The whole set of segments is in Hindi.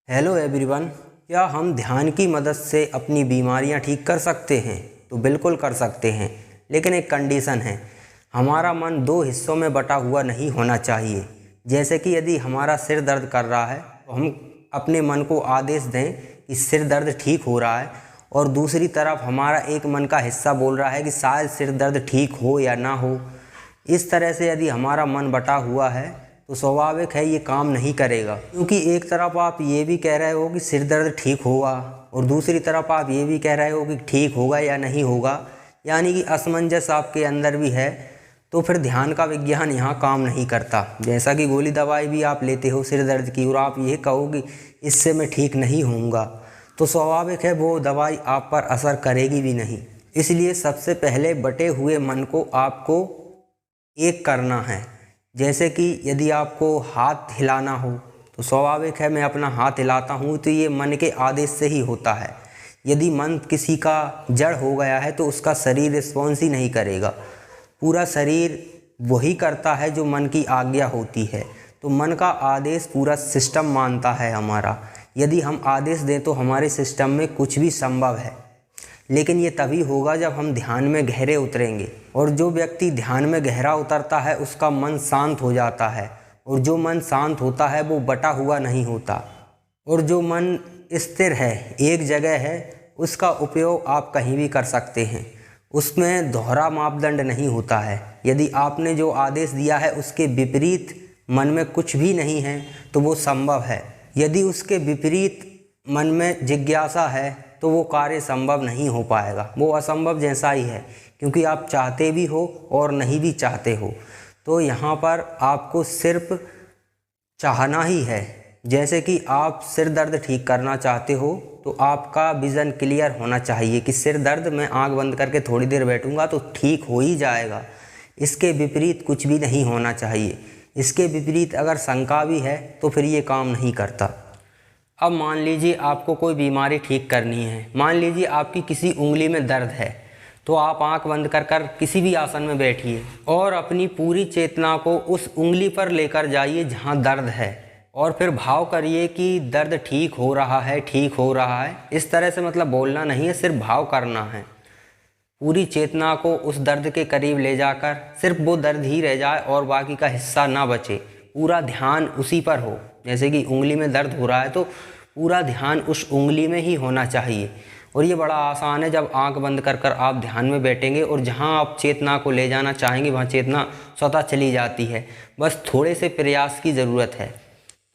हेलो एवरीवन, क्या हम ध्यान की मदद से अपनी बीमारियां ठीक कर सकते हैं? तो बिल्कुल कर सकते हैं, लेकिन एक कंडीशन है। हमारा मन दो हिस्सों में बटा हुआ नहीं होना चाहिए। जैसे कि यदि हमारा सिर दर्द कर रहा है तो हम अपने मन को आदेश दें कि सिर दर्द ठीक हो रहा है, और दूसरी तरफ हमारा एक मन का हिस्सा बोल रहा है कि शायद सिर दर्द ठीक हो या ना हो। इस तरह से यदि हमारा मन बटा हुआ है तो स्वाभाविक है ये काम नहीं करेगा, क्योंकि एक तरफ आप ये भी कह रहे हो कि सिर दर्द ठीक होगा और दूसरी तरफ आप ये भी कह रहे हो कि ठीक होगा या नहीं होगा, यानी कि असमंजस आपके अंदर भी है। तो फिर ध्यान का विज्ञान यहाँ काम नहीं करता। जैसा कि गोली दवाई भी आप लेते हो सिर दर्द की और आप ये कहो कि इससे मैं ठीक नहीं होऊंगा, तो स्वाभाविक है वो दवाई आप पर असर करेगी भी नहीं। इसलिए सबसे पहले बटे हुए मन को आपको एक करना है। जैसे कि यदि आपको हाथ हिलाना हो तो स्वाभाविक है मैं अपना हाथ हिलाता हूँ, तो ये मन के आदेश से ही होता है। यदि मन किसी का जड़ हो गया है तो उसका शरीर रिस्पॉन्स ही नहीं करेगा, पूरा शरीर वही करता है जो मन की आज्ञा होती है। तो मन का आदेश पूरा सिस्टम मानता है हमारा। यदि हम आदेश दें तो हमारे सिस्टम में कुछ भी संभव है, लेकिन ये तभी होगा जब हम ध्यान में गहरे उतरेंगे। और जो व्यक्ति ध्यान में गहरा उतरता है उसका मन शांत हो जाता है, और जो मन शांत होता है वो बटा हुआ नहीं होता। और जो मन स्थिर है, एक जगह है, उसका उपयोग आप कहीं भी कर सकते हैं। उसमें दोहरा मापदंड नहीं होता है। यदि आपने जो आदेश दिया है उसके विपरीत मन में कुछ भी नहीं है तो वो संभव है। यदि उसके विपरीत मन में जिज्ञासा है तो वो कार्य संभव नहीं हो पाएगा, वो असंभव जैसा ही है, क्योंकि आप चाहते भी हो और नहीं भी चाहते हो। तो यहाँ पर आपको सिर्फ चाहना ही है। जैसे कि आप सिर दर्द ठीक करना चाहते हो तो आपका विज़न क्लियर होना चाहिए कि सिर दर्द मैं आंख बंद करके थोड़ी देर बैठूंगा तो ठीक हो ही जाएगा। इसके विपरीत कुछ भी नहीं होना चाहिए। इसके विपरीत अगर शंका भी है तो फिर ये काम नहीं करता। अब मान लीजिए आपको कोई बीमारी ठीक करनी है। मान लीजिए आपकी किसी उंगली में दर्द है, तो आप आंख बंद कर किसी भी आसन में बैठिए और अपनी पूरी चेतना को उस उंगली पर लेकर जाइए जहां दर्द है, और फिर भाव करिए कि दर्द ठीक हो रहा है, ठीक हो रहा है। इस तरह से मतलब बोलना नहीं है, सिर्फ भाव करना है। पूरी चेतना को उस दर्द के करीब ले जाकर सिर्फ वो दर्द ही रह जाए और बाकी का हिस्सा ना बचे। पूरा ध्यान उसी पर हो। जैसे कि उंगली में दर्द हो रहा है तो पूरा ध्यान उस उंगली में ही होना चाहिए। और ये बड़ा आसान है। जब आंख बंद कर आप ध्यान में बैठेंगे और जहां आप चेतना को ले जाना चाहेंगे वहां चेतना स्वतः चली जाती है। बस थोड़े से प्रयास की ज़रूरत है।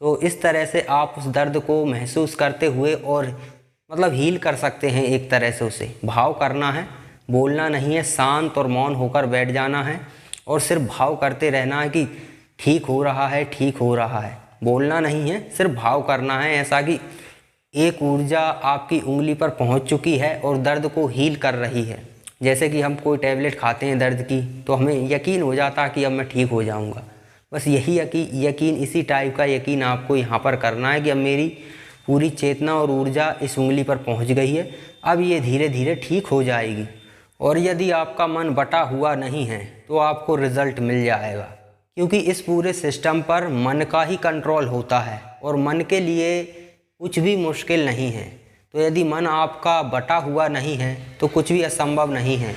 तो इस तरह से आप उस दर्द को महसूस करते हुए और मतलब हील कर सकते हैं। एक तरह से उसे भाव करना है, बोलना नहीं है, शांत और मौन होकर बैठ जाना है और सिर्फ भाव करते रहना है कि ठीक हो रहा है, ठीक हो रहा है। बोलना नहीं है, सिर्फ भाव करना है, ऐसा कि एक ऊर्जा आपकी उंगली पर पहुंच चुकी है और दर्द को हील कर रही है। जैसे कि हम कोई टैबलेट खाते हैं दर्द की तो हमें यकीन हो जाता है कि अब मैं ठीक हो जाऊंगा। बस यही यकीन, इसी टाइप का यकीन आपको यहाँ पर करना है कि अब मेरी पूरी चेतना और ऊर्जा इस उंगली पर पहुँच गई है, अब ये धीरे धीरे ठीक हो जाएगी। और यदि आपका मन बटा हुआ नहीं है तो आपको रिजल्ट मिल जाएगा, क्योंकि इस पूरे सिस्टम पर मन का ही कंट्रोल होता है और मन के लिए कुछ भी मुश्किल नहीं है। तो यदि मन आपका बटा हुआ नहीं है तो कुछ भी असंभव नहीं है।